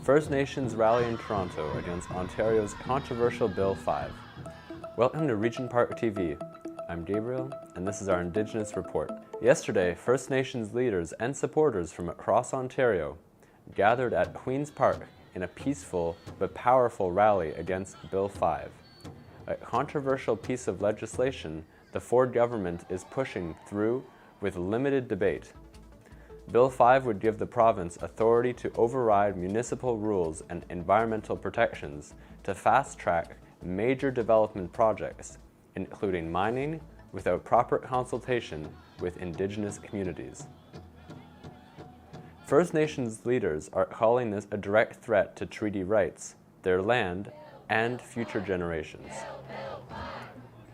First Nations rally in Toronto against Ontario's controversial Bill 5. Welcome to Regent Park TV. I'm Gabriel, and this is our Indigenous report. Yesterday, First Nations leaders and supporters from across Ontario gathered at Queen's Park in a peaceful but powerful rally against Bill 5, a controversial piece of legislation the Ford government is pushing through with limited debate. Bill 5 would give the province authority to override municipal rules and environmental protections to fast-track major development projects, including mining, without proper consultation with Indigenous communities. First Nations leaders are calling this a direct threat to treaty rights, their land, and future generations.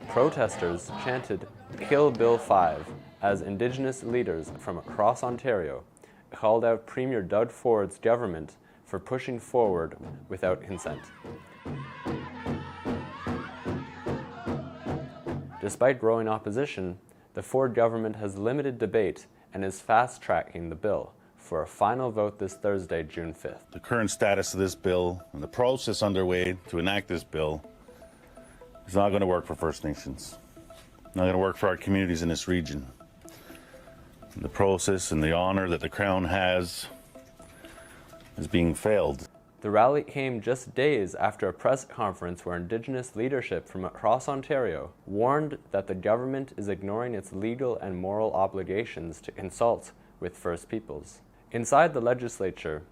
Protesters chanted, "Kill Bill 5," as Indigenous leaders from across Ontario called out Premier Doug Ford's government for pushing forward without consent. Despite growing opposition, the Ford government has limited debate and is fast-tracking the bill for a final vote this Thursday, June 5th. The current status of this bill and the process underway to enact this bill is not going to work for First Nations. Not going to work for our communities in this region. The process and the honor that the Crown has is being failed. The rally came just days after a press conference where Indigenous leadership from across Ontario warned that the government is ignoring its legal and moral obligations to consult with First Peoples. Inside the legislature,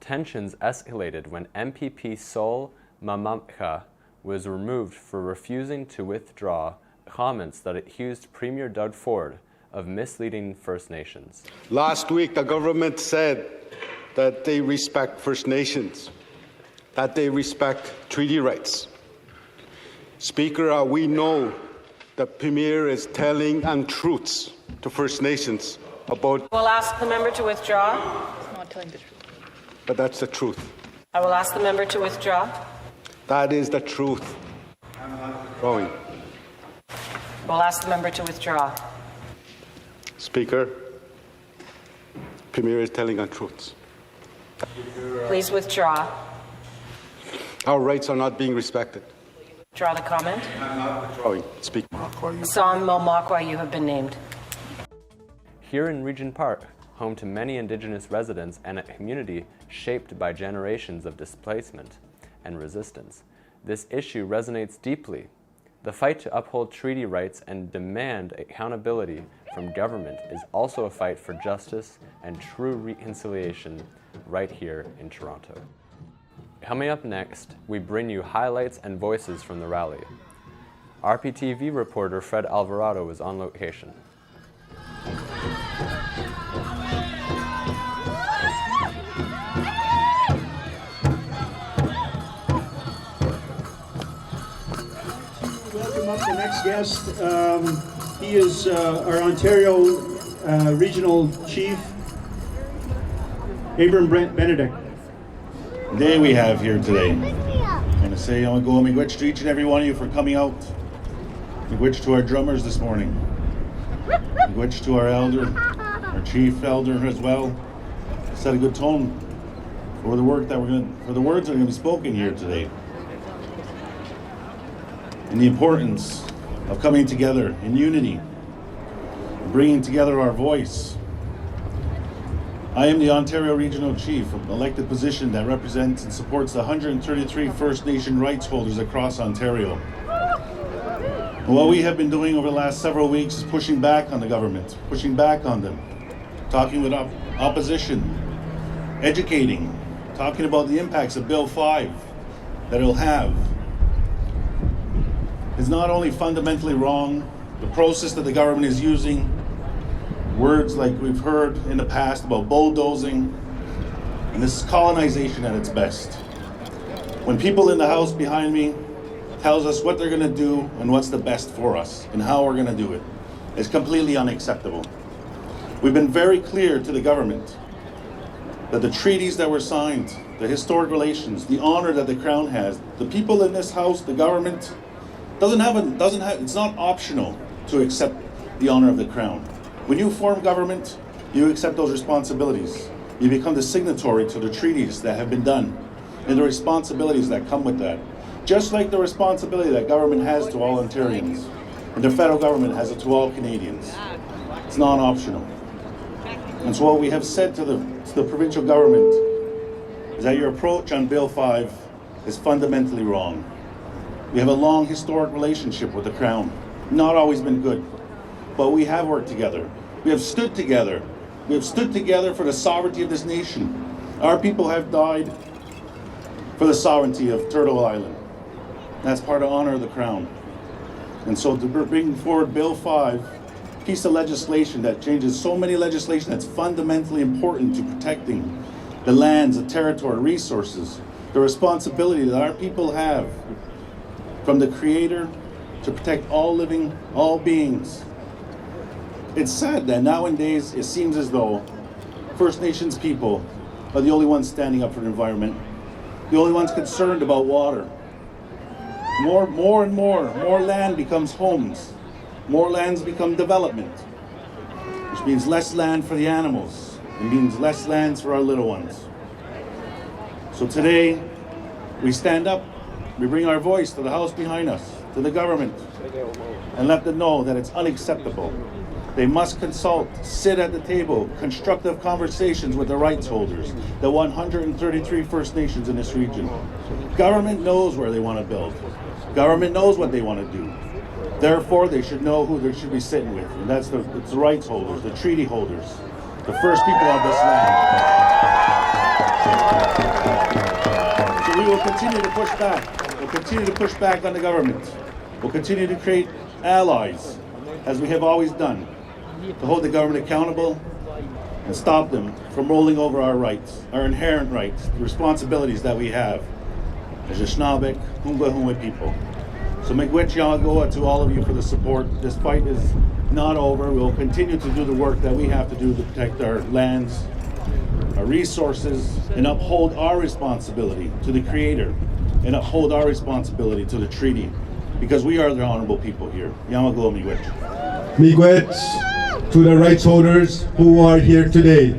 tensions escalated when MPP Sol Mamamka was removed for refusing to withdraw comments that accused Premier Doug Ford of misleading First Nations. Last week, the government said that they respect First Nations, that they respect treaty rights. Speaker, we know the Premier is telling untruths to First Nations about... I will ask the member to withdraw. He's not telling the truth. But that's the truth. I will ask the member to withdraw. That is the truth. Going. I will ask the member to withdraw. Speaker, Premier is telling untruths. Please withdraw. Our rights are not being respected. Withdraw the comment. Going. Speak. San Momakwa, you have been named. Here in Regent Park, home to many Indigenous residents and a community shaped by generations of displacement and resistance, this issue resonates deeply. The fight to uphold treaty rights and demand accountability from government is also a fight for justice and true reconciliation right here in Toronto. Coming up next, we bring you highlights and voices from the rally. RPTV reporter Fred Alvarado was on location. Welcome up the next guest. He is our Ontario Regional Chief, Abram Benedict. The day we have here today. I'm going to say, I want to go miigwech to each and every one of you for coming out. Miigwech to our drummers this morning. Miigwech to our elder, our chief elder as well. Set a good tone for the work that for the words that are going to be spoken here today. And the importance of coming together in unity, bringing together our voice. I am the Ontario Regional Chief, an elected position that represents and supports the 133 First Nation rights holders across Ontario. And what we have been doing over the last several weeks is pushing back on the government, pushing back on them, talking with opposition, educating, talking about the impacts of Bill 5 that it'll have. Is not only fundamentally wrong, the process that the government is using, words like we've heard in the past about bulldozing, and this is colonization at its best. When people in the house behind me tells us what they're gonna do and what's the best for us and how we're gonna do it, it's completely unacceptable. We've been very clear to the government that the treaties that were signed, the historic relations, the honor that the Crown has, the people in this house, the government, it's not optional to accept the honor of the Crown. When you form government, you accept those responsibilities. You become the signatory to the treaties that have been done and the responsibilities that come with that. Just like the responsibility that government has to all Ontarians, and the federal government has it to all Canadians. It's non-optional. And so what we have said to the provincial government is that your approach on Bill 5 is fundamentally wrong. We have a long historic relationship with the Crown. Not always been good, but we have worked together. We have stood together. We have stood together for the sovereignty of this nation. Our people have died for the sovereignty of Turtle Island. That's part of honor of the Crown. And so to bring forward Bill 5, piece of legislation that changes so many legislation that's fundamentally important to protecting the lands, the territory, resources, the responsibility that our people have from the Creator to protect all living, all beings. It's sad that nowadays it seems as though First Nations people are the only ones standing up for the environment, the only ones concerned about water. More and more land becomes homes, more lands become development, which means less land for the animals. It means less lands for our little ones. So today, we stand up, we bring our voice to the House behind us, to the government, and let them know that it's unacceptable. They must consult, sit at the table, constructive conversations with the rights holders, the 133 First Nations in this region. Government knows where they want to build. Government knows what they want to do. Therefore, they should know who they should be sitting with, and it's the rights holders, the treaty holders, the first people of this land. So we will continue to push back. We'll continue to push back on the government. We'll continue to create allies, as we have always done, to hold the government accountable and stop them from rolling over our rights, our inherent rights, the responsibilities that we have as Nishnawbe people. So miigwech yamagoa to all of you for the support. This fight is not over. We'll continue to do the work that we have to do to protect our lands, our resources, and uphold our responsibility to the Creator, and uphold our responsibility to the treaty, because we are the honorable people here. Yamagoa miigwech. Miigwech to the rights holders who are here today,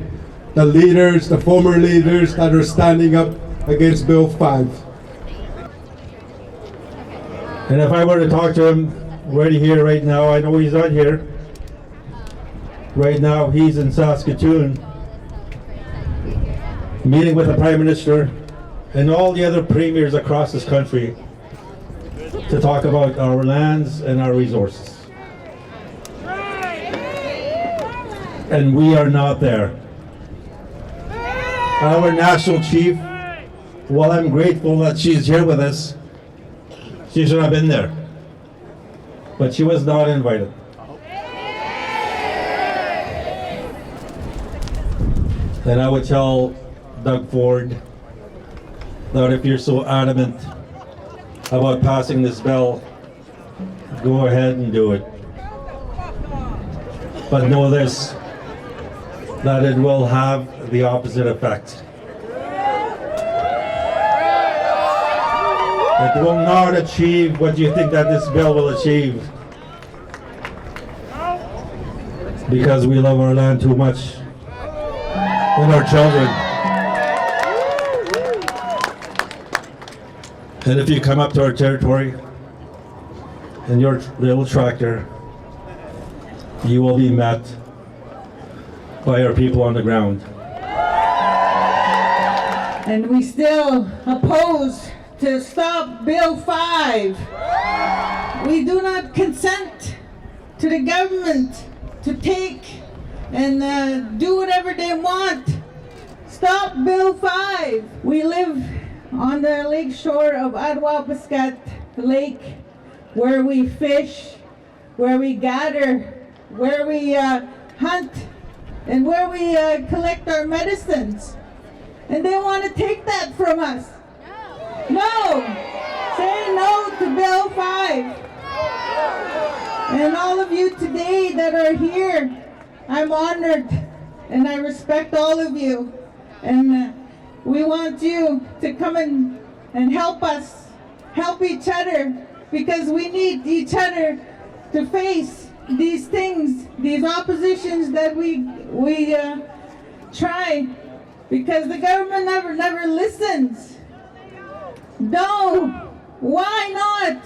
the leaders, the former leaders that are standing up against Bill 5. And if I were to talk to him right here, right now, I know he's not here. Right now, he's in Saskatoon, meeting with the Prime Minister and all the other premiers across this country to talk about our lands and our resources. And we are not there. Our national chief, while I'm grateful that she's here with us, she should have been there, but she was not invited. And I would tell Doug Ford that if you're so adamant about passing this bill, go ahead and do it. But know this, that it will have the opposite effect. It will not achieve what you think that this bill will achieve, because we love our land too much and our children. And if you come up to our territory in your little tractor, you will be met by our people on the ground. And we still oppose to stop Bill 5. We do not consent to the government to take and do whatever they want. Stop Bill 5. We live on the lake shore of Adwa-Pascat Lake, where we fish, where we gather, where we hunt, and where we collect our medicines. And they want to take that from us. No! Say no to Bill 5. And all of you today that are here, I'm honored and I respect all of you. And we want you to come and help us, help each other, because we need each other to face these things, these oppositions that we try, because the government never listens. No, why not?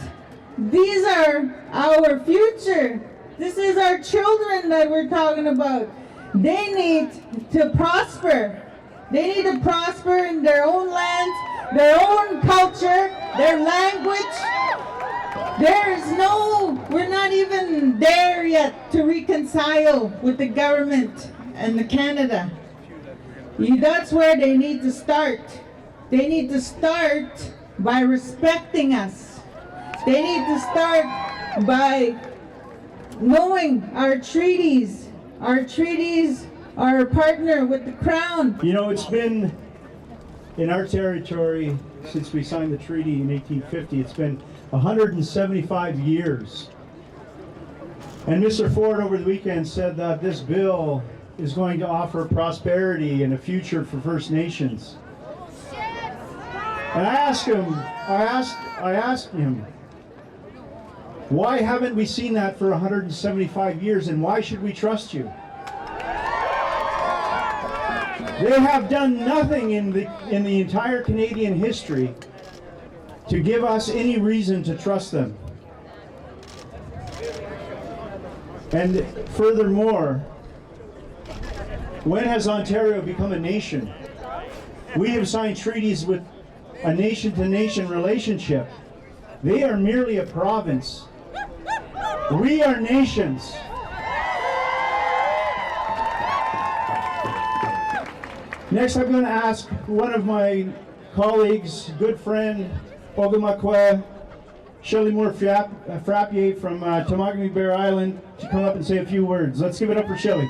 These are our future. This is our children that we're talking about. They need to prosper. They need to prosper in their own lands, their own culture, their language. We're not even there yet to reconcile with the government and the Canada. That's where they need to start. They need to start by respecting us. They need to start by knowing our treaties. Our treaties are a partner with the Crown. You know, it's been in our territory since we signed the treaty in 1850. It's been 175 years. And Mr. Ford over the weekend said that this bill is going to offer prosperity and a future for First Nations. And I asked him, why haven't we seen that for 175 years, and why should we trust you? They have done nothing in the entire Canadian history to give us any reason to trust them. And furthermore, when has Ontario become a nation? We have signed treaties with a nation-to-nation relationship. They are merely a province. We are nations. Next, I'm going to ask one of my colleagues, good friend, Ogamakwe, Shelley Moore Frappier from Tamagami Bear Island, to come up and say a few words. Let's give it up for Shelley.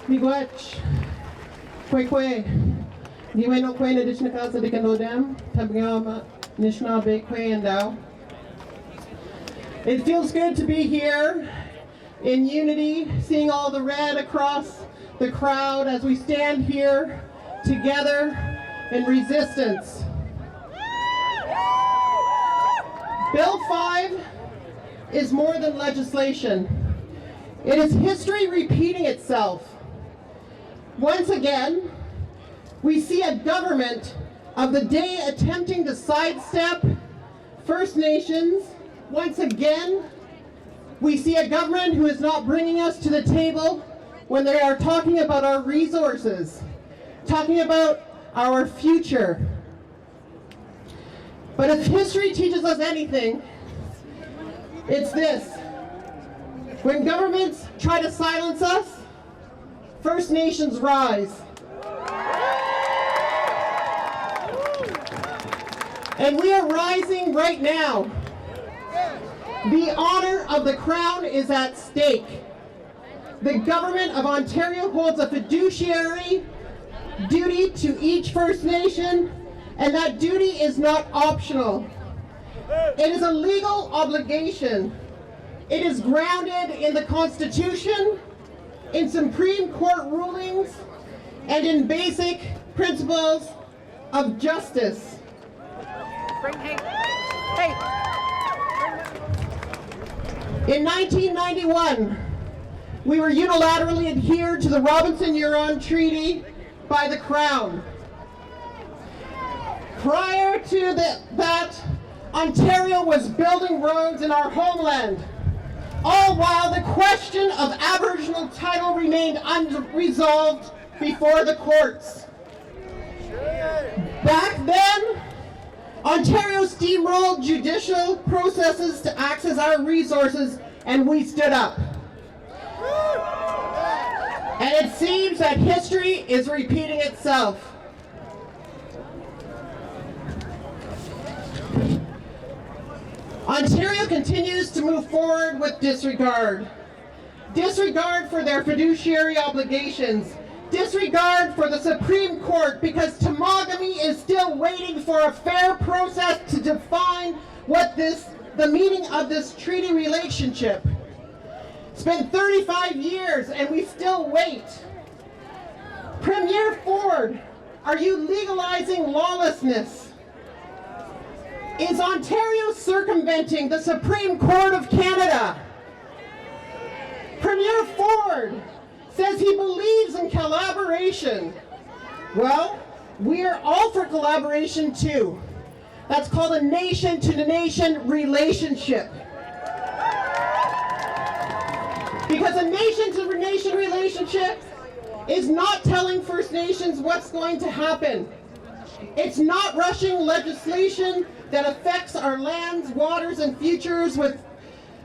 Miigwech, Kwekwe, Giweno Kwe na Dishnaka sa Dikanodam, Tabgama, Nishnawbe Kwe and Dao. It feels good to be here in unity, seeing all the red across the crowd as we stand here together in resistance. Bill 5 is more than legislation. It is history repeating itself. Once again, we see a government of the day attempting to sidestep First Nations. Once again, we see a government who is not bringing us to the table when they are talking about our resources, talking about our future. But if history teaches us anything, it's this. When governments try to silence us, First Nations rise. And we are rising right now. The honor of the Crown is at stake. The Government of Ontario holds a fiduciary duty to each First Nation, and that duty is not optional. It is a legal obligation. It is grounded in the Constitution, in Supreme Court rulings, and in basic principles of justice. In 1991, we were unilaterally adhered to the Robinson-Huron Treaty by the Crown. Prior to that, Ontario was building roads in our homeland, all while the question of Aboriginal title remained unresolved before the courts. Back then, Ontario steamrolled judicial processes to access our resources, and we stood up. And it seems that history is repeating itself. Ontario continues to move forward with disregard. Disregard for their fiduciary obligations. Disregard for the Supreme Court, because Tamagami is still waiting for a fair process to define what the meaning of this treaty relationship. It's been 35 years and we still wait. Premier Ford, are you legalizing lawlessness? Is Ontario circumventing the Supreme Court of Canada? Premier Ford says he believes in collaboration. Well, We are all for collaboration too. That's called a nation-to-nation relationship. Because a nation-to-nation relationship is not telling First Nations what's going to happen. It's not rushing legislation that affects our lands, waters, and futures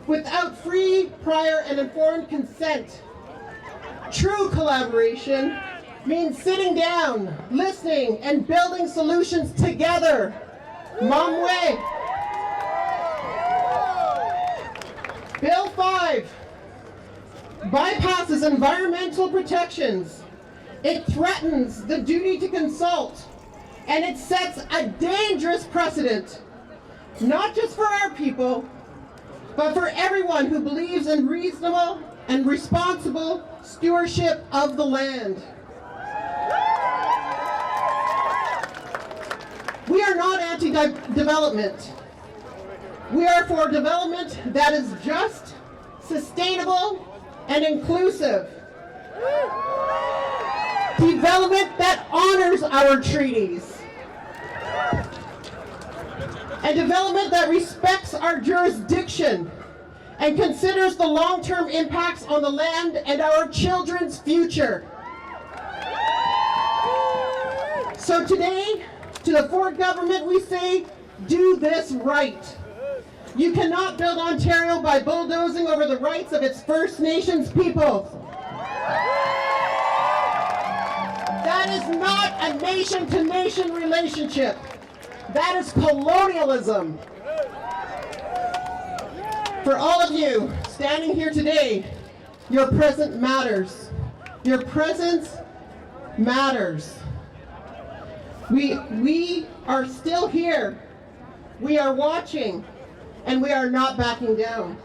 without free, prior, and informed consent. True collaboration means sitting down, listening, and building solutions together. Mamwe. Bill 5 bypasses environmental protections. It threatens the duty to consult, and it sets a dangerous precedent, not just for our people, but for everyone who believes in reasonable and responsible stewardship of the land. We are not anti-development. We are for development that is just, sustainable, and inclusive. Development that honors our treaties. And development that respects our jurisdiction and considers the long-term impacts on the land and our children's future. So today, to the Ford government, we say, do this right. You cannot build Ontario by bulldozing over the rights of its First Nations people. That is not a nation-to-nation relationship. That is colonialism. For all of you standing here today, your presence matters. Your presence matters. We are still here. We are watching, and we are not backing down.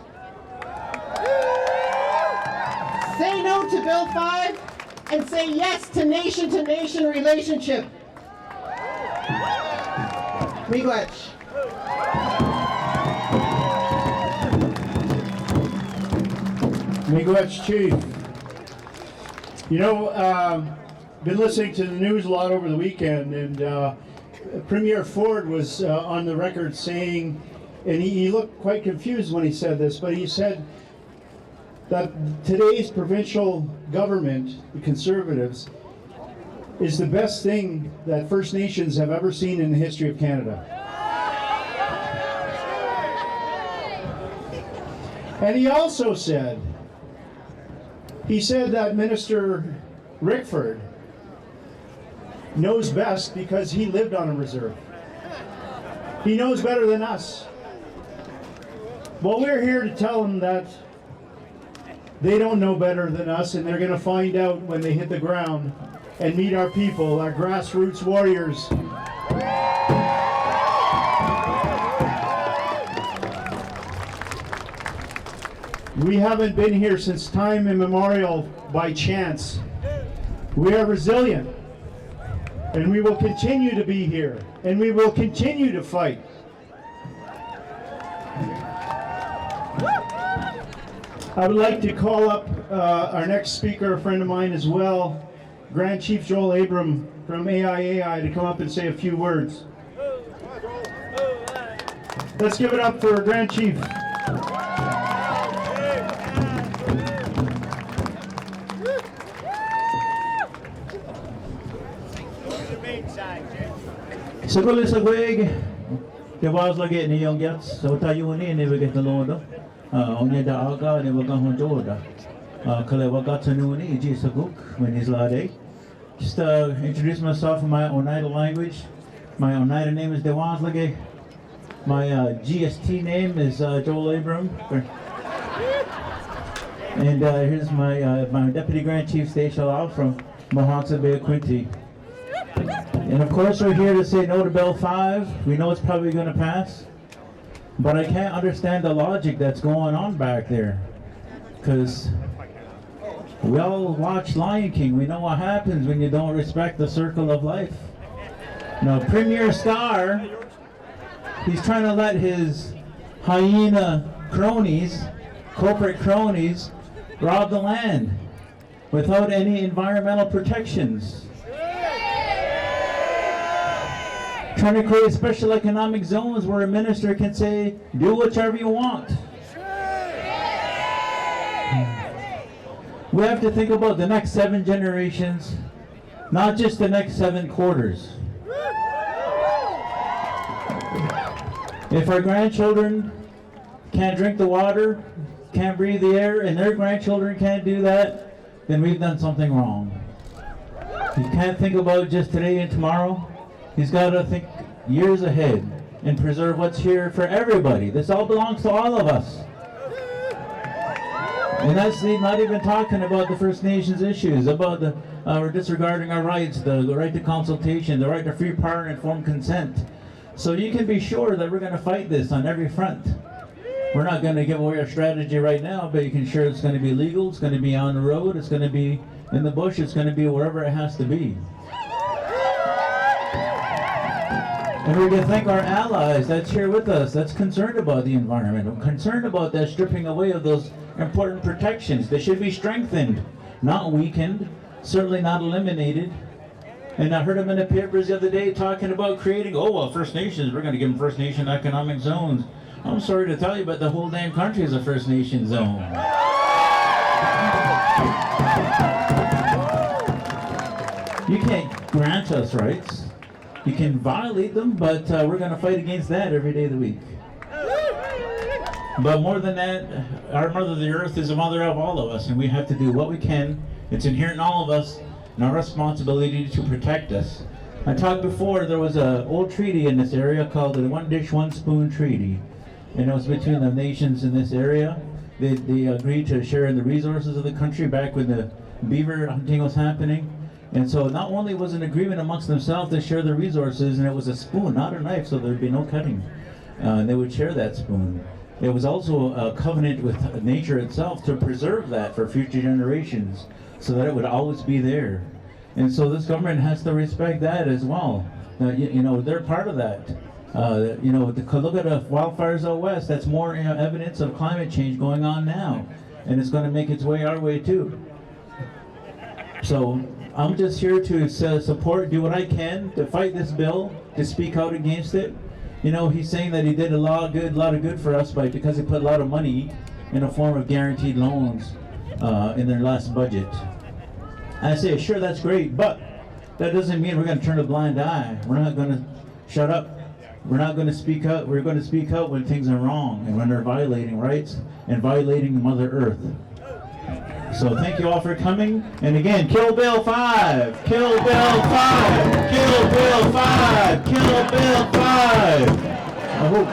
Say no to Bill 5 and say yes to nation relationship. Miigwech. Miigwech, Chief. You know, been listening to the news a lot over the weekend, and Premier Ford was on the record saying, and he looked quite confused when he said this, but he said that today's provincial government, the Conservatives, is the best thing that First Nations have ever seen in the history of Canada. And he also said, that Minister Rickford knows best because he lived on a reserve. He knows better than us. Well, we're here to tell them that they don't know better than us, and they're going to find out when they hit the ground and meet our people, our grassroots warriors. We haven't been here since time immemorial by chance. We are resilient, and we will continue to be here, and we will continue to fight. I would like to call up our next speaker, a friend of mine as well, Grand Chief Joel Abram from AIAI, to come up and say a few words. Let's give it up for Grand Chief. Saguli sagweg, the was like it in the young gets, so Tayuni never get the Lord. Only the Aga never got on Jordan. Kalewagatanuni, Jisaguk, when he's Lade. Just introduce myself in my Oneida language. My Oneida name is Dewanslage. My GST name is Joel Abram. And here's my Deputy Grand Chief Station from Mohansa Bay Quinty. And of course we're here to say no to Bill 5. We know it's probably going to pass. But I can't understand the logic that's going on back there. Because we all watch Lion King. We know what happens when you don't respect the circle of life. Now, Premier Star, he's trying to let his hyena cronies, corporate cronies, rob the land without any environmental protections. Trying to create special economic zones where a minister can say, do whatever you want. We have to think about the next 7 generations, not just the next 7 quarters. If our grandchildren can't drink the water, can't breathe the air, and their grandchildren can't do that, then we've done something wrong. He can't think about just today and tomorrow. He's got to think years ahead and preserve what's here for everybody. This all belongs to all of us. And that's not even talking about the First Nations issues, about we're disregarding our rights, the right to consultation, the right to free, prior, and informed consent. So you can be sure that we're going to fight this on every front. We're not going to give away our strategy right now, but you can sure it's going to be legal, it's going to be on the road, it's going to be in the bush, it's going to be wherever it has to be. And we're going to thank our allies that's here with us, that's concerned about the environment, concerned about that stripping away of those important protections. They should be strengthened, not weakened, certainly not eliminated. And I heard him in the papers the other day talking about creating, First Nations, we're going to give them First Nation economic zones. I'm sorry to tell you, but the whole damn country is a First Nation zone. You can't grant us rights. You can violate them, but we're going to fight against that every day of the week. But more than that, our Mother the Earth is a mother of all of us, and we have to do what we can. It's inherent in all of us, and our responsibility to protect us. I talked before, there was an old treaty in this area called the One Dish, One Spoon Treaty. And it was between the nations in this area. They agreed to share in the resources of the country back when the beaver hunting was happening. And so not only was an agreement amongst themselves to share the resources, and it was a spoon, not a knife, so there'd be no cutting. And they would share that spoon. It was also a covenant with nature itself to preserve that for future generations, so that it would always be there. And so this government has to respect that as well. They're part of that. Look at the wildfires out west. That's more evidence of climate change going on now, and it's going to make its way our way too. So I'm just here to support, do what I can to fight this bill, to speak out against it. He's saying that he did a lot of good for us because he put a lot of money in a form of guaranteed loans in their last budget. I say, sure, that's great, but that doesn't mean we're going to turn a blind eye. We're not going to shut up. We're not going to speak up. We're going to speak out when things are wrong and when they're violating rights and violating Mother Earth. So thank you all for coming. And again, kill Bill 5! Kill Bill 5! Kill Bill 5! Kill Bill 5! I hope.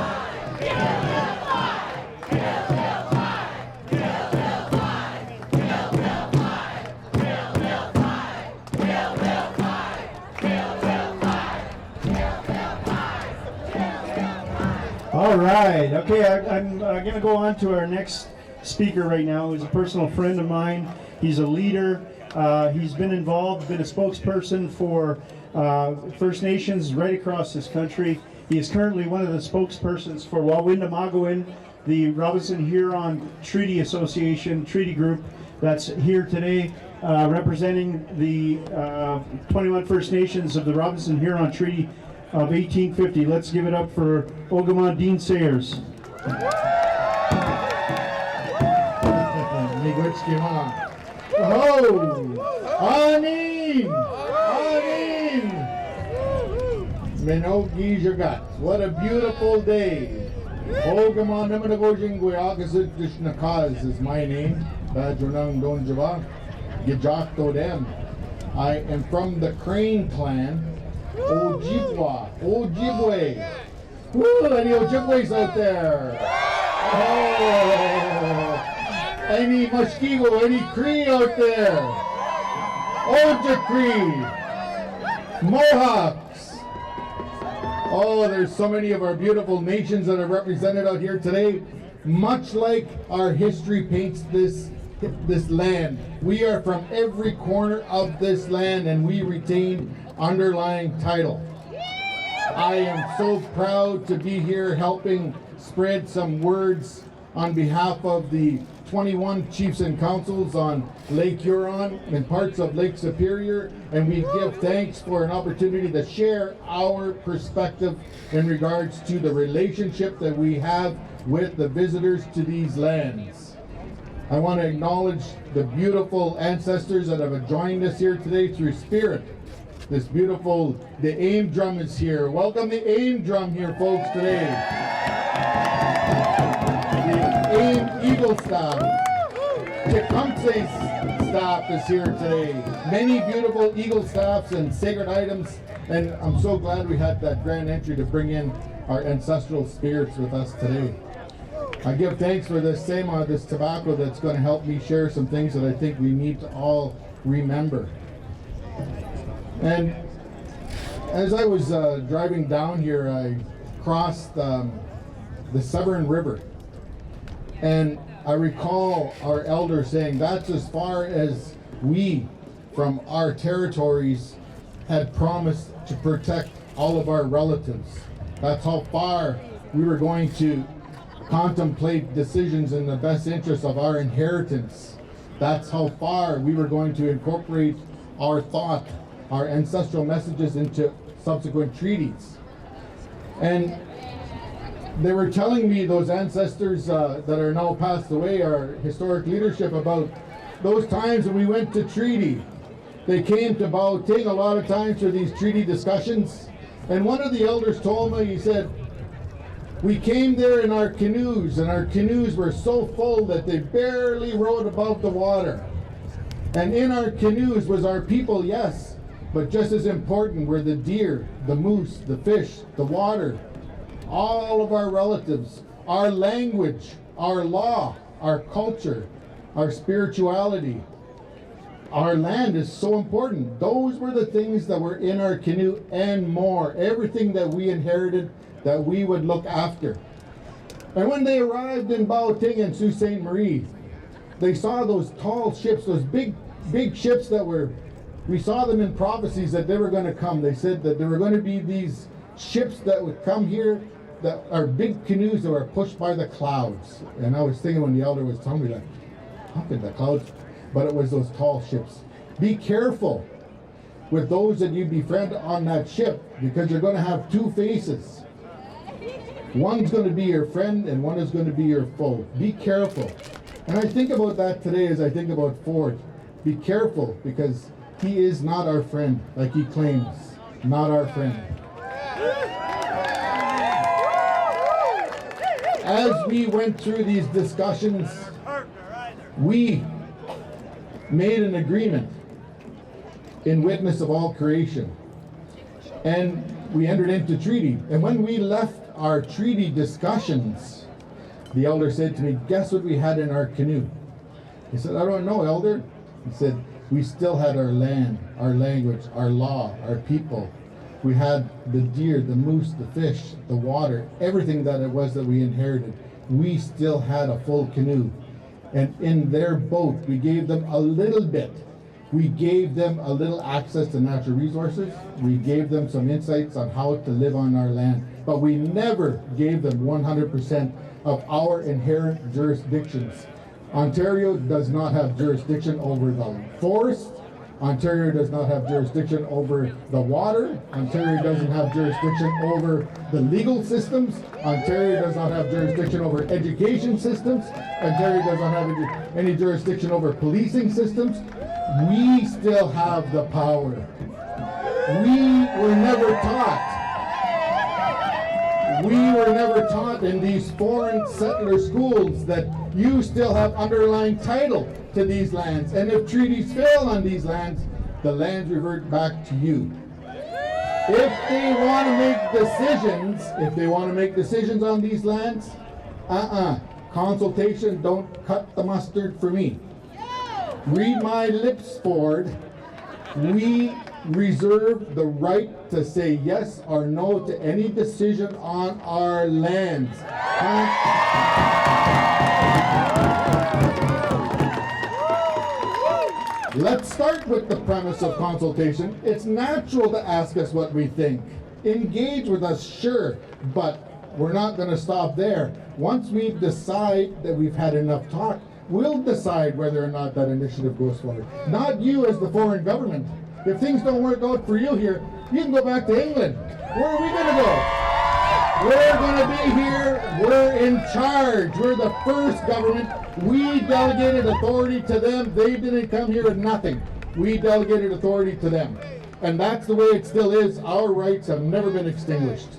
All right. Okay, I'm going to go on to our next speaker right now, who's a personal friend of mine. He's a leader. He's been involved, been a spokesperson for First Nations right across this country. He is currently one of the spokespersons for Wawindamagwin, the Robinson Huron Treaty Association treaty group that's here today, representing the 21 First Nations of the Robinson Huron Treaty of 1850. Let's give it up for Ogaman Dean Sayers. What a beautiful day. Ogaman Namanagojinguagasitishnakas is my name. Badronang Donjava. Gijakto Dem. I am from the Crane clan. Ojibwa, Ojibwe. Woo, any Ojibways out there? Oh, any Muskego, any Cree out there? Ojibwe, Mohawks. Oh, there's so many of our beautiful nations that are represented out here today. Much like our history paints this land. We are from every corner of this land, and we retain underlying title. I am so proud to be here helping spread some words on behalf of the 21 chiefs and councils on Lake Huron and parts of Lake Superior, and we give thanks for an opportunity to share our perspective in regards to the relationship that we have with the visitors to these lands. I want to acknowledge the beautiful ancestors that have joined us here today through spirit. This beautiful, the AIM drum is here. Welcome the AIM drum here, folks, today. The AIM Eagle staff, Tecumseh's staff is here today. Many beautiful Eagle staffs and sacred items, and I'm so glad we had that grand entry to bring in our ancestral spirits with us today. I give thanks for this this tobacco that's going to help me share some things that I think we need to all remember. And as I was driving down here, I crossed the Severn River, and I recall our elder saying that's as far as we, from our territories, had promised to protect all of our relatives. That's how far we were going to contemplate decisions in the best interest of our inheritance. That's how far we were going to incorporate our thought, our ancestral messages into subsequent treaties. And they were telling me, those ancestors that are now passed away, our historic leadership, about those times when we went to treaty. They came to Baoting a lot of times for these treaty discussions. And one of the elders told me, he said, we came there in our canoes, and our canoes were so full that they barely rode above the water. And in our canoes was our people, yes, but just as important were the deer, the moose, the fish, the water, all of our relatives, our language, our law, our culture, our spirituality. Our land is so important. Those were the things that were in our canoe and more. Everything that we inherited that we would look after. And when they arrived in Baoting and Sault Ste. Marie, they saw those tall ships, those big ships that we saw them in prophecies that they were going to come. They said that there were going to be these ships that would come here that are big canoes that were pushed by the clouds. And I was thinking when the elder was telling me, like, how could the clouds? But it was those tall ships. Be careful with those that you befriend on that ship, because you're going to have two faces. One's going to be your friend and one is going to be your foe. Be careful. And I think about that today as I think about Ford. Be careful, because he is not our friend, like he claims. Not our friend. As we went through these discussions, we made an agreement in witness of all creation. And we entered into treaty. And when we left our treaty discussions, the elder said to me, guess what we had in our canoe? He said, I don't know, elder. He said, we still had our land, our language, our law, our people. We had the deer, the moose, the fish, the water, everything that it was that we inherited. We still had a full canoe. And in their boat, we gave them a little bit. We gave them a little access to natural resources. We gave them some insights on how to live on our land. But we never gave them 100% of our inherent jurisdictions. Ontario does not have jurisdiction over the forest. Ontario does not have jurisdiction over the water. Ontario doesn't have jurisdiction over the legal systems. Ontario does not have jurisdiction over education systems. Ontario does not have any jurisdiction over policing systems. We still have the power. We were never taught. We were never taught in these foreign settler schools that you still have underlying title to these lands. And if treaties fail on these lands, the lands revert back to you. If they want to make decisions on these lands, consultation don't cut the mustard for me. Read my lips, Ford. We reserve the right to say yes or no to any decision on our lands. Let's start with the premise of consultation. It's natural to ask us what we think. Engage with us, sure, but we're not going to stop there. Once we decide that we've had enough talk, we'll decide whether or not that initiative goes forward. Not you as the foreign government. If things don't work out for you here, you can go back to England. Where are we going to go? We're going to be here. We're in charge. We're the first government. We delegated authority to them. They didn't come here with nothing. We delegated authority to them. And that's the way it still is. Our rights have never been extinguished.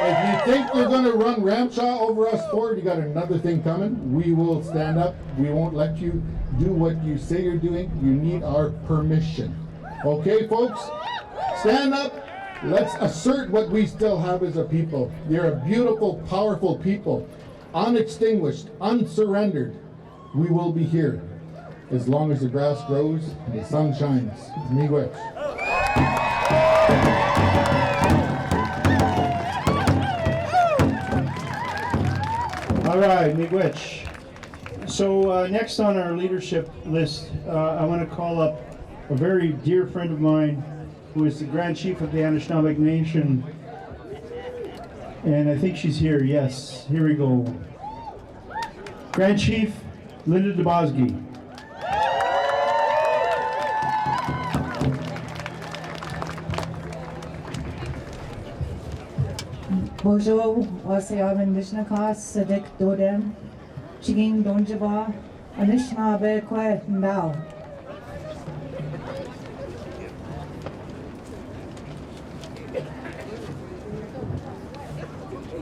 If you think you're going to run Ramshaw over us forward, you got another thing coming. We will stand up. We won't let you do what you say you're doing. You need our permission. Okay, folks? Stand up. Let's assert what we still have as a people. You're a beautiful, powerful people. Unextinguished, unsurrendered. We will be here as long as the grass grows and the sun shines. Miigwech. All right, miigwech. So next on our leadership list, I want to call up a very dear friend of mine who is the Grand Chief of the Nishnawbe Nation. And I think she's here, yes. Here we go. Grand Chief Nishnawbe Aski. Bonjour, Waseam Nishnaka, Sadik Dodem, Chiging Donjaba, Nishnawbe Kwe Ndao.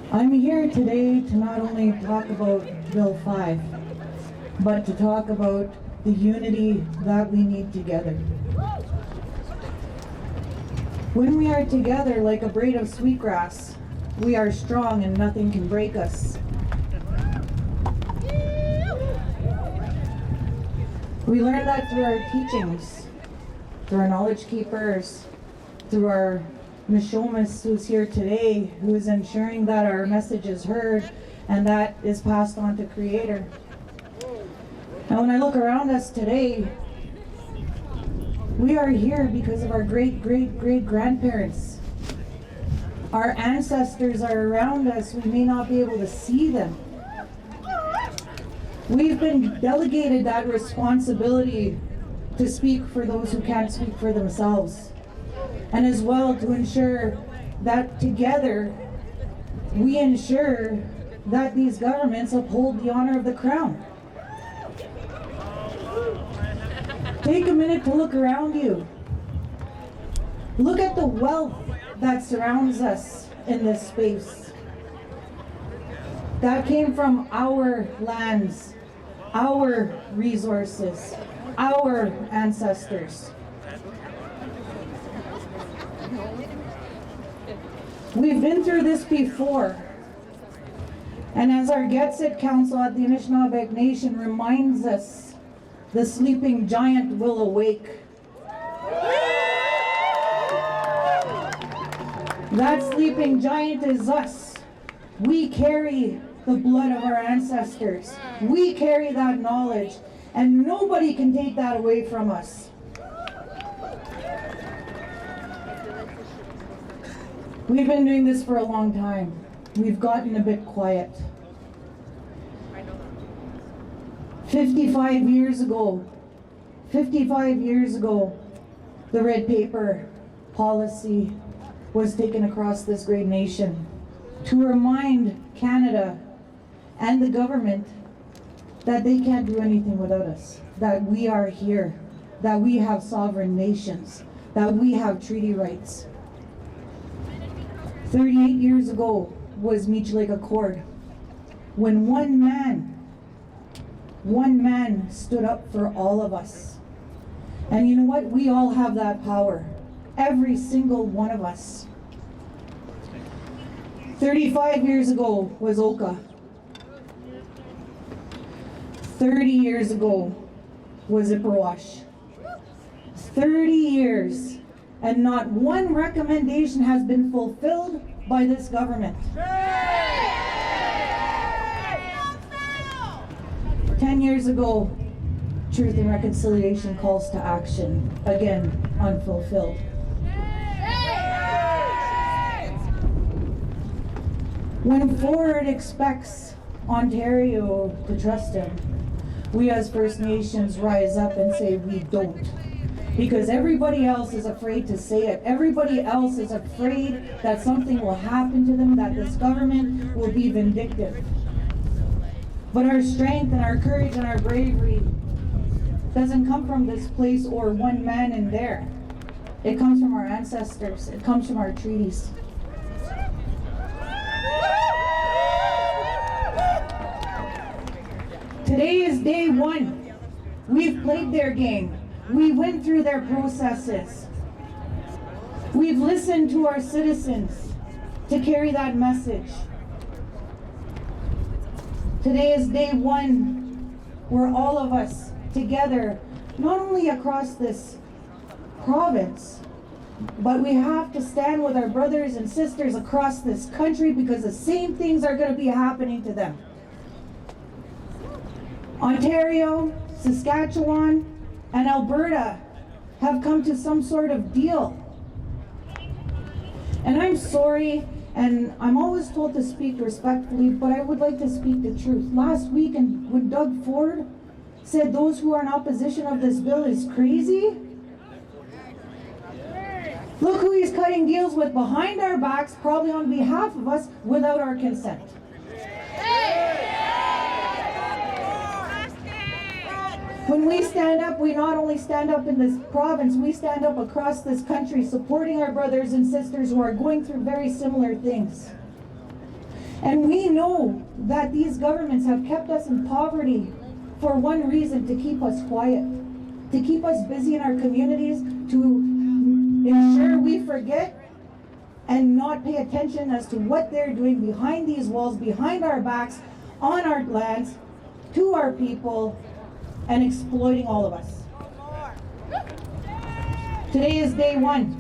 I'm here today to not only talk about Bill 5, but to talk about the unity that we need together. When we are together like a braid of sweetgrass, we are strong and nothing can break us. We learn that through our teachings, through our knowledge keepers, through our Nishomas who's here today, who is ensuring that our message is heard and that is passed on to Creator. And when I look around us today, we are here because of our great-great-great-grandparents. Our ancestors are around us. We may not be able to see them. We've been delegated that responsibility to speak for those who can't speak for themselves. And as well to ensure that together we ensure that these governments uphold the honor of the crown. Take a minute to look around you. Look at the wealth that surrounds us in this space. That came from our lands, our resources, our ancestors. We've been through this before. And as our Get-Sit Council at the Nishnawbe Nation reminds us, the sleeping giant will awake. That sleeping giant is us. We carry the blood of our ancestors. We carry that knowledge, and nobody can take that away from us. We've been doing this for a long time. We've gotten a bit quiet. 55 years ago, the red paper policy was taken across this great nation to remind Canada and the government that they can't do anything without us, that we are here, that we have sovereign nations, that we have treaty rights. 38 years ago was Meech Lake Accord, when one man stood up for all of us. And you know what? We all have that power. Every single one of us. 35 years ago was Oka. 30 years ago was Ipperwash. 30 years, and not one recommendation has been fulfilled by this government. 10 years ago, Truth and Reconciliation calls to action, again, unfulfilled. When Ford expects Ontario to trust him, we as First Nations rise up and say we don't. Because everybody else is afraid to say it. Everybody else is afraid that something will happen to them, that this government will be vindictive. But our strength and our courage and our bravery doesn't come from this place or one man in there. It comes from our ancestors. It comes from our treaties. Today is day one. We've played their game. We went through their processes. We've listened to our citizens to carry that message. Today is day one where all of us together, not only across this province, but we have to stand with our brothers and sisters across this country because the same things are going to be happening to them. Ontario, Saskatchewan, and Alberta have come to some sort of deal. And I'm sorry, and I'm always told to speak respectfully, but I would like to speak the truth. Last week, when Doug Ford said those who are in opposition of this bill is crazy, look who he's cutting deals with behind our backs, probably on behalf of us, without our consent. When we stand up, we not only stand up in this province, we stand up across this country supporting our brothers and sisters who are going through very similar things. And we know that these governments have kept us in poverty for one reason, to keep us quiet, to keep us busy in our communities, to ensure we forget and not pay attention as to what they're doing behind these walls, behind our backs, on our lands, to our people, and exploiting all of us. Today is day one.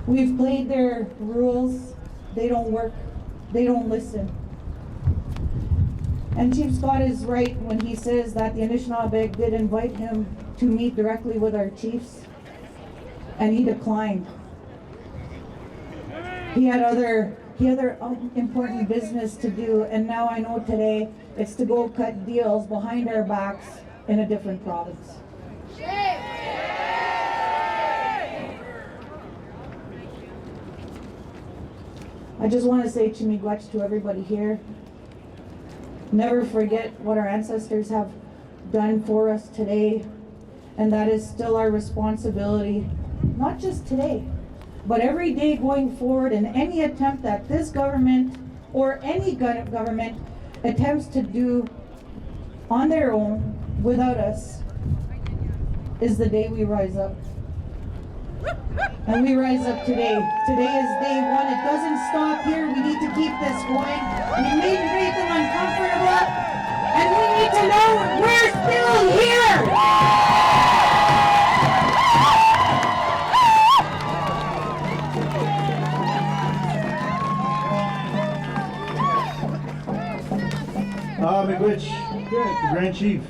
We've played their rules. They don't work. They don't listen. And Chief Scott is right when he says that the Nishnawbe did invite him to meet directly with our chiefs, and he declined. He had other important business to do, and now I know today it's to go cut deals behind our backs in a different province. I just want to say Chimigwach to everybody here. Never forget what our ancestors have done for us today, and that is still our responsibility, not just today, but every day going forward. And any attempt that this government or any government attempts to do on their own without us is the day we rise up. And we rise up today. Today is day one. It doesn't stop here. We need to keep this going. We made Regent uncomfortable, and we need to know we're still here. Miigwech, the Grand Chief.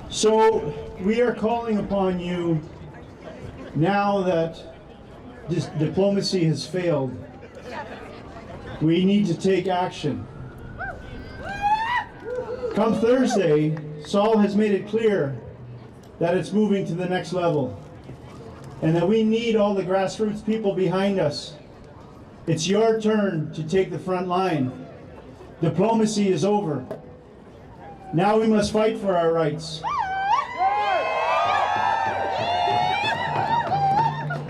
So we are calling upon you now that this diplomacy has failed. We need to take action. Come Thursday, Saul has made it clear that it's moving to the next level, and that we need all the grassroots people behind us. It's your turn to take the front line. Diplomacy is over. Now we must fight for our rights.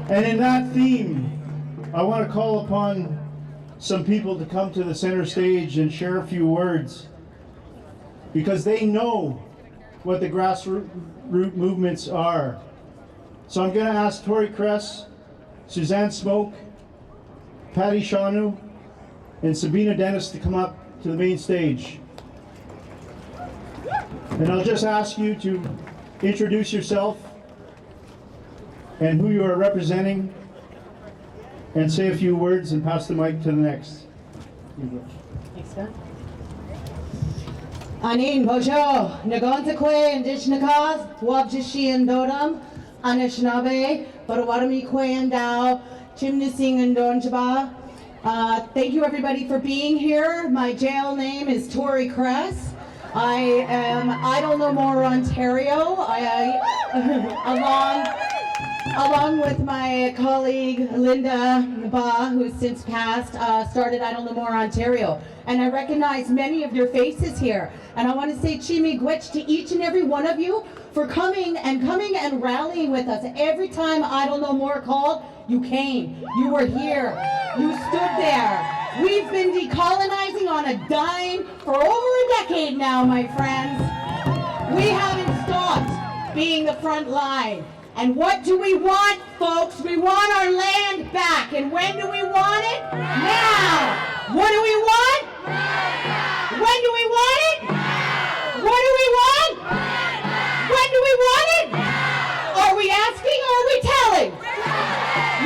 And in that theme, I want to call upon some people to come to the center stage and share a few words, because they know what the grassroots movements are. So I'm going to ask Tori Kress, Suzanne Smoke, Patty Shanu, and Sabina Dennis to come up to the main stage. And I'll just ask you to introduce yourself and who you are representing, and say a few words and pass the mic to the next. Anin Bojo, Nagontakwe, Indigenous, Wabjishian Dodam, Anishnawbe, Barawadami Kwe and Dow, Chimnising and Donjaba. Thank you everybody for being here. My jail name is Tori Kress. I am Idle No More Ontario. Along with my colleague Linda Ba, who has since passed, started Idle No More Ontario. And I recognize many of your faces here. And I want to say Chimi Gwech to each and every one of you for coming and rallying with us. Every time Idle No More called, you came. You were here. You stood there. We've been decolonizing on a dime for over a decade now, my friends. We haven't stopped being the front line. And what do we want, folks? We want our land back. And when do we want it? Now. What do we want? When do we want it? What do we want? When do we want it? Are we asking or are we telling?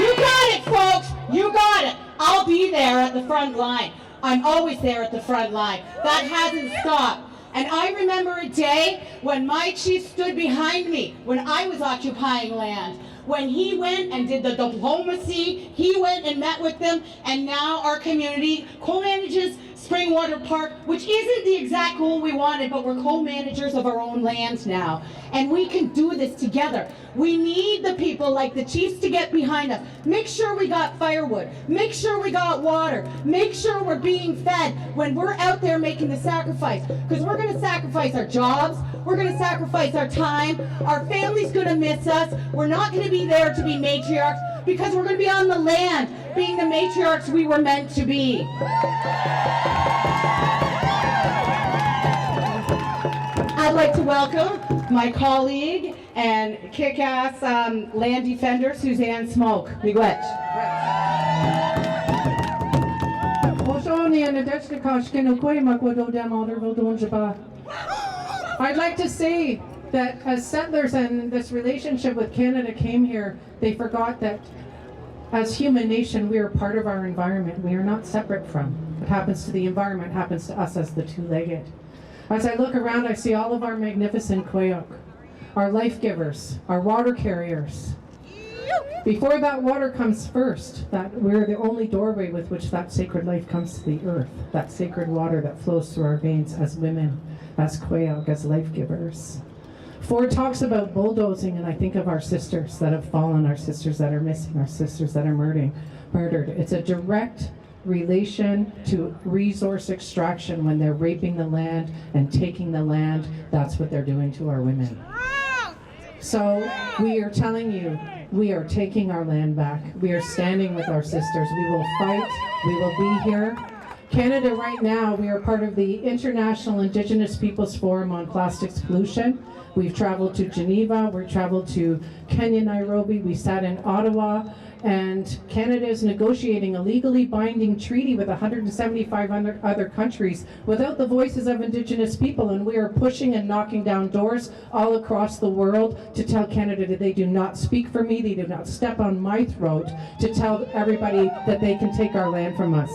You got it, folks. You got it. I'll be there at the front line. I'm always there at the front line. That hasn't stopped. And I remember a day when my chief stood behind me when I was occupying land. When he went and did the diplomacy, he went and met with them, and now our community co-manages Springwater Park, which isn't the exact goal we wanted, but we're co-managers of our own land now. And we can do this together. We need the people like the chiefs to get behind us. Make sure we got firewood. Make sure we got water. Make sure we're being fed when we're out there making the sacrifice. Because we're going to sacrifice our jobs. We're going to sacrifice our time. Our family's going to miss us. We're not going to be there to be matriarchs because we're going to be on the land being the matriarchs we were meant to be. I'd like to welcome my colleague and kick-ass land defender, Suzanne Smoke. Miigwech. I'd like to say that as settlers and this relationship with Canada came here, they forgot that as human nation, we are part of our environment. We are not separate from. What happens to the environment happens to us as the two-legged. As I look around, I see all of our magnificent Kwayok, our life givers, our water carriers. Before that water comes first, that we're the only doorway with which that sacred life comes to the earth, that sacred water that flows through our veins as women, as Kwayok, as life givers. Ford talks about bulldozing, and I think of our sisters that have fallen, our sisters that are missing, our sisters that are murdered. It's a direct relation to resource extraction. When they're raping the land and taking the land, that's what they're doing to our women. So we are telling you, we are taking our land back. We are standing with our sisters. We will fight. We will be here. Canada right now, we are part of the International Indigenous Peoples Forum on Plastics Pollution. We've traveled to Geneva, we've traveled to Kenya, Nairobi, we sat in Ottawa, and Canada is negotiating a legally binding treaty with 175 other countries without the voices of Indigenous people, and we are pushing and knocking down doors all across the world to tell Canada that they do not speak for me, they do not step on my throat, to tell everybody that they can take our land from us.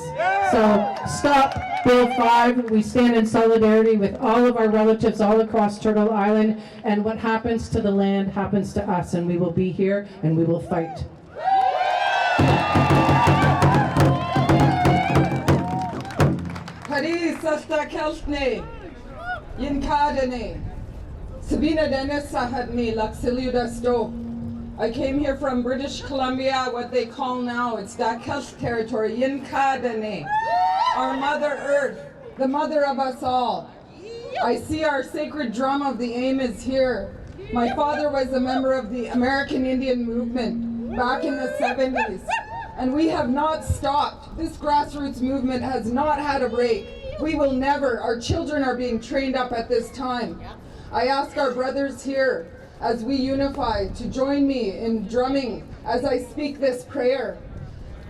So stop Bill 5. We stand in solidarity with all of our relatives all across Turtle Island, and what happens to the land happens to us, and we will be here and we will fight. Paris Sasta Keltne, Yinkadene, Sabina Dennis Sahadni, Laxiliuda Sto. I came here from British Columbia, what they call now, it's Dakelsh territory, Yinkadene, our Mother Earth, the mother of us all. I see our sacred drum of the aim is here. My father was a member of the American Indian movement back in the 70s. And we have not stopped. This grassroots movement has not had a break. We will never. Our children are being trained up at this time. I ask our brothers here, as we unify, to join me in drumming as I speak this prayer.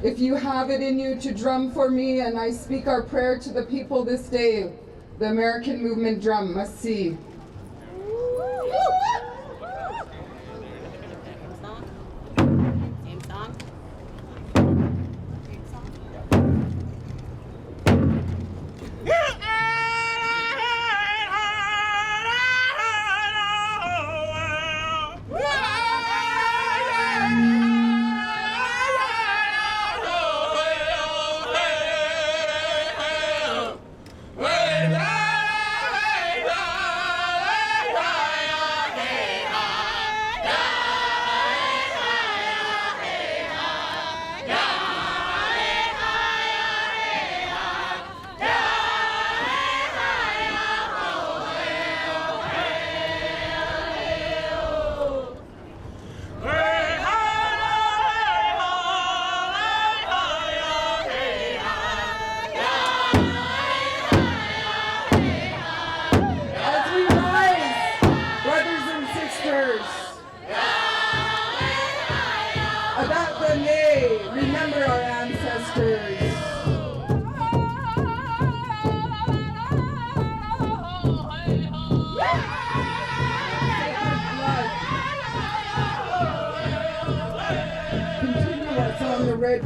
If you have it in you to drum for me, and I speak our prayer to the people this day, the American movement drum must see.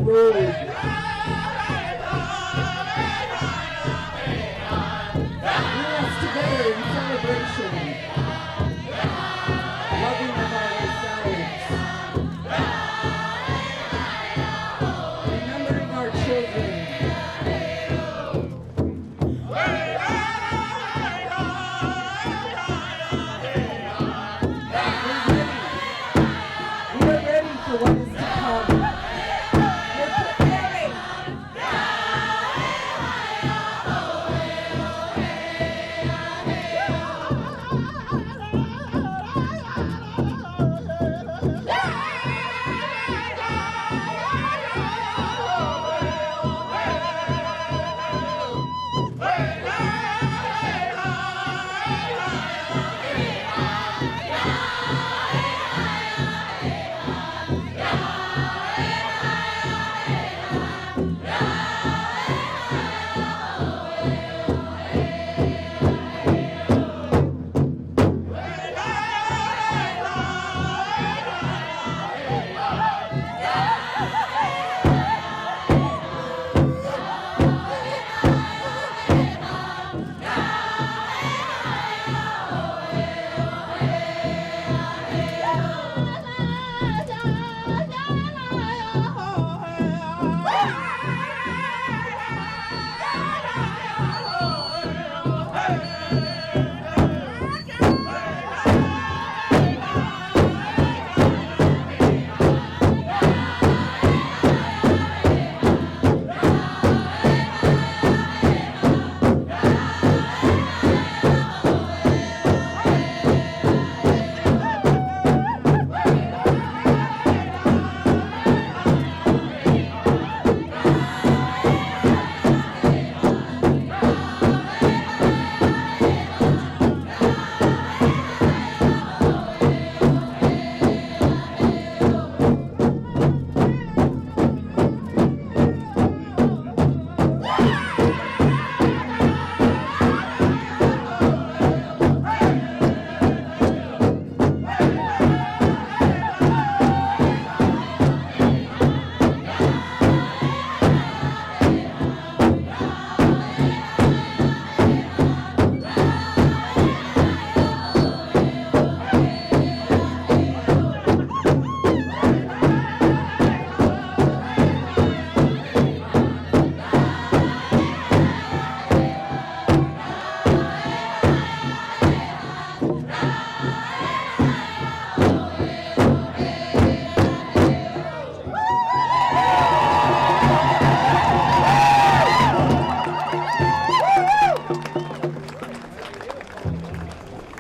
road. Bring us together in celebration, loving about ourselves, remembering our children. We're ready for what is to come. We're preparing.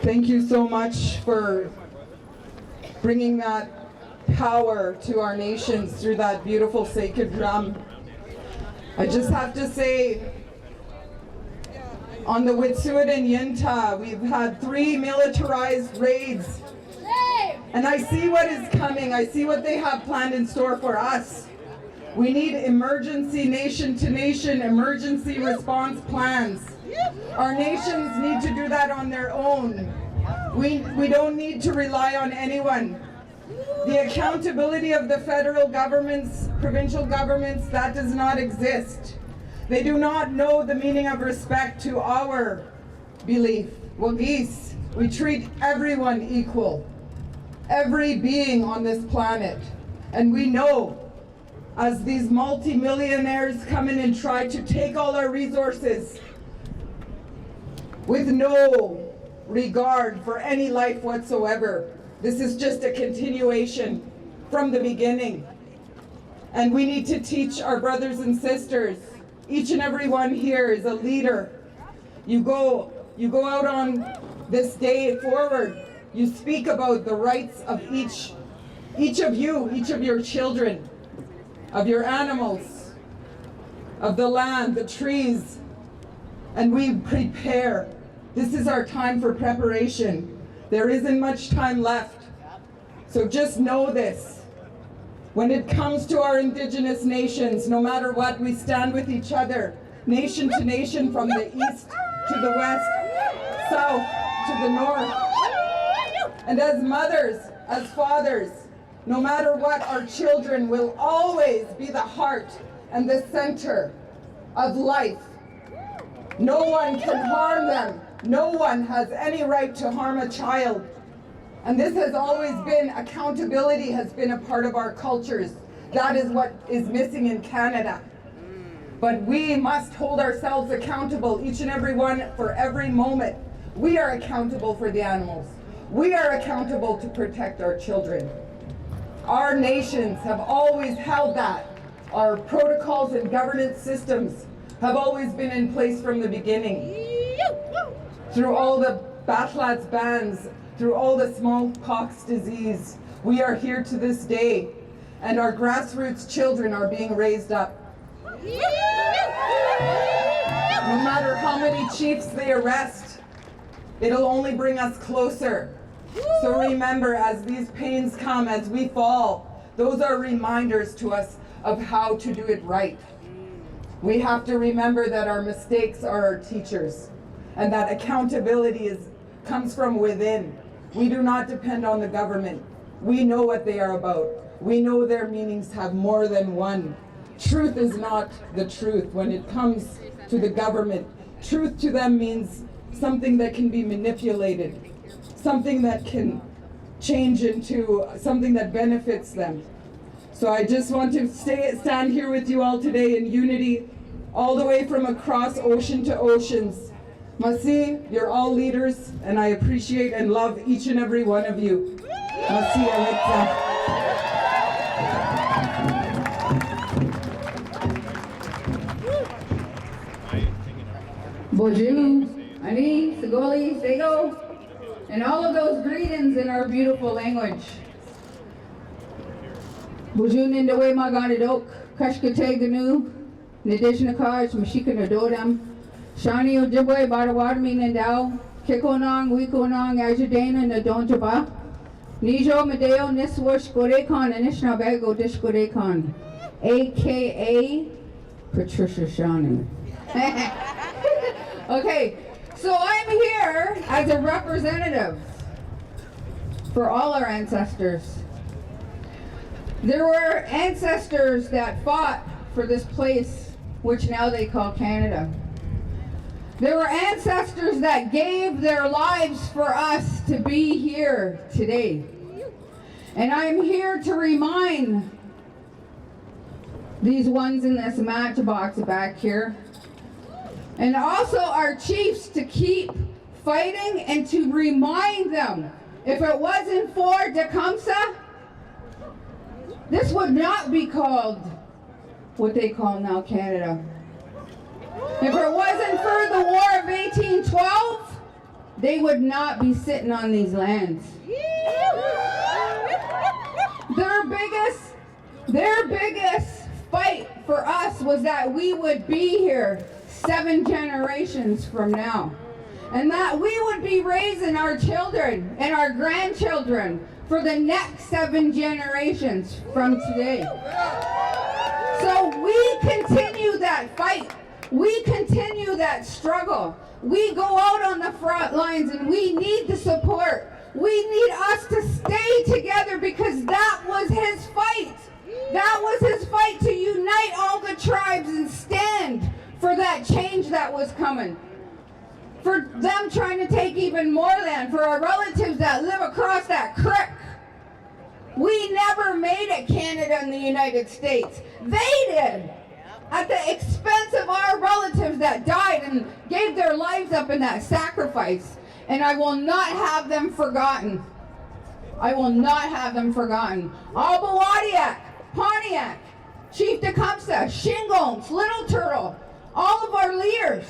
Thank you so much for bringing that power to our nations through that beautiful sacred drum. I just have to say, on the Wet'suwet'en Yintah, we've had 3 militarized raids. And I see what is coming. I see what they have planned in store for us. We need emergency nation-to-nation emergency response plans. Our nations need to do that on their own. We don't need to rely on anyone. The accountability of the federal governments, provincial governments, that does not exist. They do not know the meaning of respect to our belief. Wagis, we treat everyone equal. Every being on this planet. And we know, as these multi-millionaires come in and try to take all our resources with no regard for any life whatsoever, this is just a continuation from the beginning. And we need to teach our brothers and sisters. Each and every one here is a leader. You go out on this day forward. You speak about the rights of each of you, each of your children, of your animals, of the land, the trees, and we prepare. This is our time for preparation. There isn't much time left. So just know this. When it comes to our Indigenous nations, no matter what, we stand with each other, nation to nation, from the east to the west, south to the north. And as mothers, as fathers, No matter what, our children will always be the heart and the center of life. No one can harm them. No one has any right to harm a child. And this has always been, accountability has been a part of our cultures. That is what is missing in Canada. But we must hold ourselves accountable, each and every one, for every moment. We are accountable for the animals. We are accountable to protect our children. Our nations have always held that. Our protocols and governance systems have always been in place from the beginning. Through all the Batlads bans, through all the smallpox disease, we are here to this day, and our grassroots children are being raised up. No matter how many chiefs they arrest, it'll only bring us closer. So remember, as these pains come, as we fall, those are reminders to us of how to do it right. We have to remember that our mistakes are our teachers, and that accountability comes from within. We do not depend on the government. We know what they are about. We know their meanings have more than one. Truth is not the truth when it comes to the government. Truth to them means something that can be manipulated, something that can change into something that benefits them. So I just want to stand here with you all today in unity, all the way from across ocean to oceans. Masi, you're all leaders, and I appreciate and love each and every one of you. Masi, Alexa. Bonjour, Ani, Sagoli, Sego, and all of those greetings in our beautiful language. Bonjour, Nindawe Maganidok, Kashkate Ganu, Nadishna Kaj, Mashika Nadodam, Shani Ojibwe, Badawadmi Nandao, Kikonong, Wikonong, Ajadana, Nadontaba, Nijo Medeo, Niswash Gorekon, and Nishnawbe Dish Gorekon, aka Patricia Shani. Okay, so I'm here as a representative for all our ancestors. There were ancestors that fought for this place, which now they call Canada. There were ancestors that gave their lives for us to be here today. And I'm here to remind these ones in this matchbox back here, and also our chiefs, to keep fighting and to remind them, if it wasn't for Tecumseh, this would not be called what they call now Canada. If it wasn't for the War of 1812, they would not be sitting on these lands. Their biggest fight for us was that we would be here 7 generations from now, and that we would be raising our children and our grandchildren for the next 7 generations from today. So we continue that fight. We continue that struggle. We go out on the front lines, and we need the support. We need us to stay together, because that was his fight. That was his fight, to unite all the tribes and stand for that change that was coming. For them trying to take even more land, for our relatives that live across that creek. We never made it, Canada and the United States. They did. At the expense of our relatives that died and gave their lives up in that sacrifice. And I will not have them forgotten. I will not have them forgotten. Albawadiak, Pontiac, Chief Tecumseh, Shingones, Little Turtle, all of our leaders.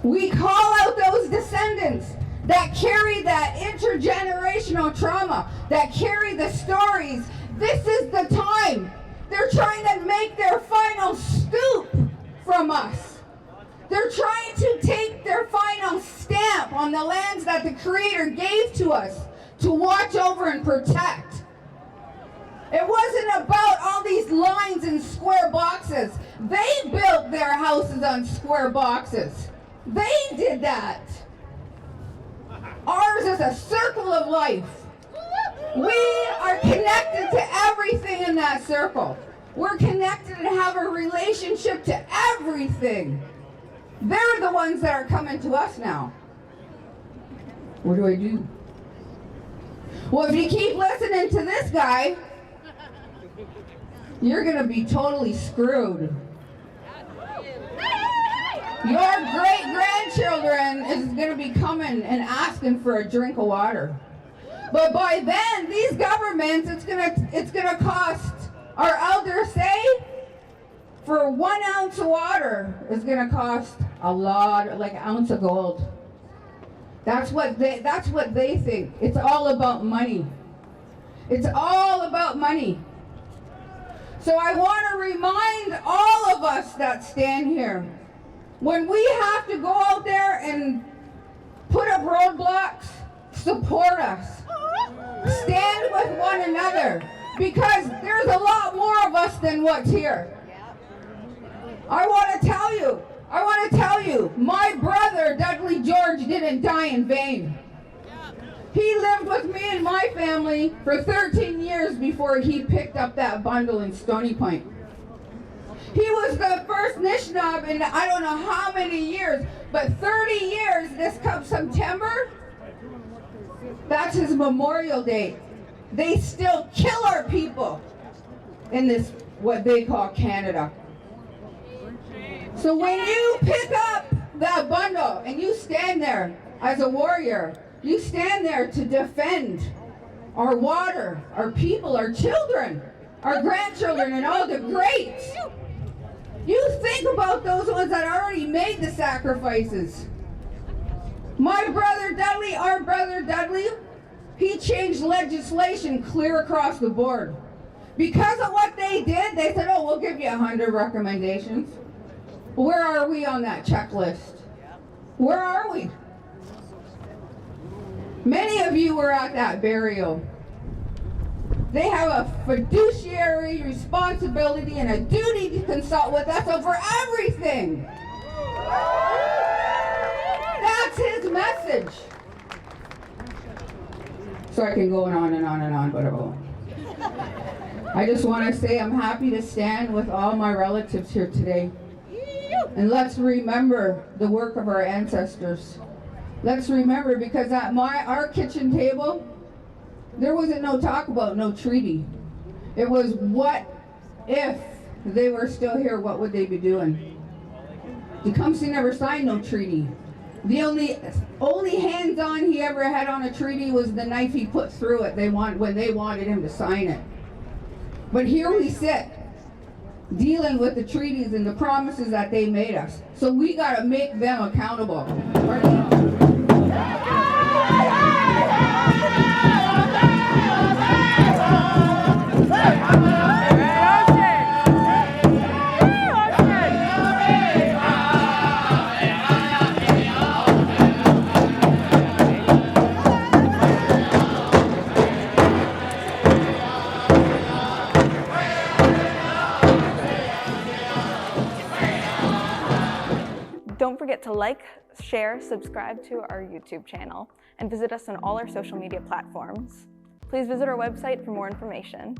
We call out those descendants that carry that intergenerational trauma, that carry the stories. This is the time. They're trying to make their final scoop from us. They're trying to take their final stamp on the lands that the Creator gave to us to watch over and protect. It wasn't about all these lines and square boxes. They built their houses on square boxes. They did that. Ours is a circle of life. We are connected to everything in that circle. We're connected and have a relationship to everything. They're the ones that are coming to us now. What do I do? Well, if you keep listening to this guy, you're going to be totally screwed. Your great-grandchildren is going to be coming and asking for a drink of water. But by then, these governments, it's gonna cost, our elders say, for 1 ounce of water is gonna cost a lot, like an ounce of gold. That's what they think. It's all about money. It's all about money. So I want to remind all of us that stand here, when we have to go out there and put up roadblocks, support us. Stand with one another, because there's a lot more of us than what's here. I want to tell you, my brother Dudley George didn't die in vain. He lived with me and my family for 13 years before he picked up that bundle in Stony Point. He was the first Nishnawbe in I don't know how many years, but 30 years this come September, that's his memorial date. They still kill our people in this, what they call Canada. So when you pick up that bundle and you stand there as a warrior, you stand there to defend our water, our people, our children, our grandchildren, and all the greats. You think about those ones that already made the sacrifices. My brother Dudley, our brother Dudley, he changed legislation clear across the board. Because of what they did, they said, oh, we'll give you 100 recommendations. Where are we on that checklist? Where are we? Many of you were at that burial. They have a fiduciary responsibility and a duty to consult with us over everything. That's his message. So I can go on and on and on, but I won't. I just want to say I'm happy to stand with all my relatives here today. And let's remember the work of our ancestors. Let's remember, because at our kitchen table, there wasn't no talk about no treaty. It was, what if they were still here, what would they be doing? Tecumseh never signed no treaty. The only hands-on he ever had on a treaty was the knife he put through it when they wanted him to sign it. But here we sit, dealing with the treaties and the promises that they made us. So we got to make them accountable. Don't forget to like, share, subscribe to our YouTube channel, and visit us on all our social media platforms. Please visit our website for more information.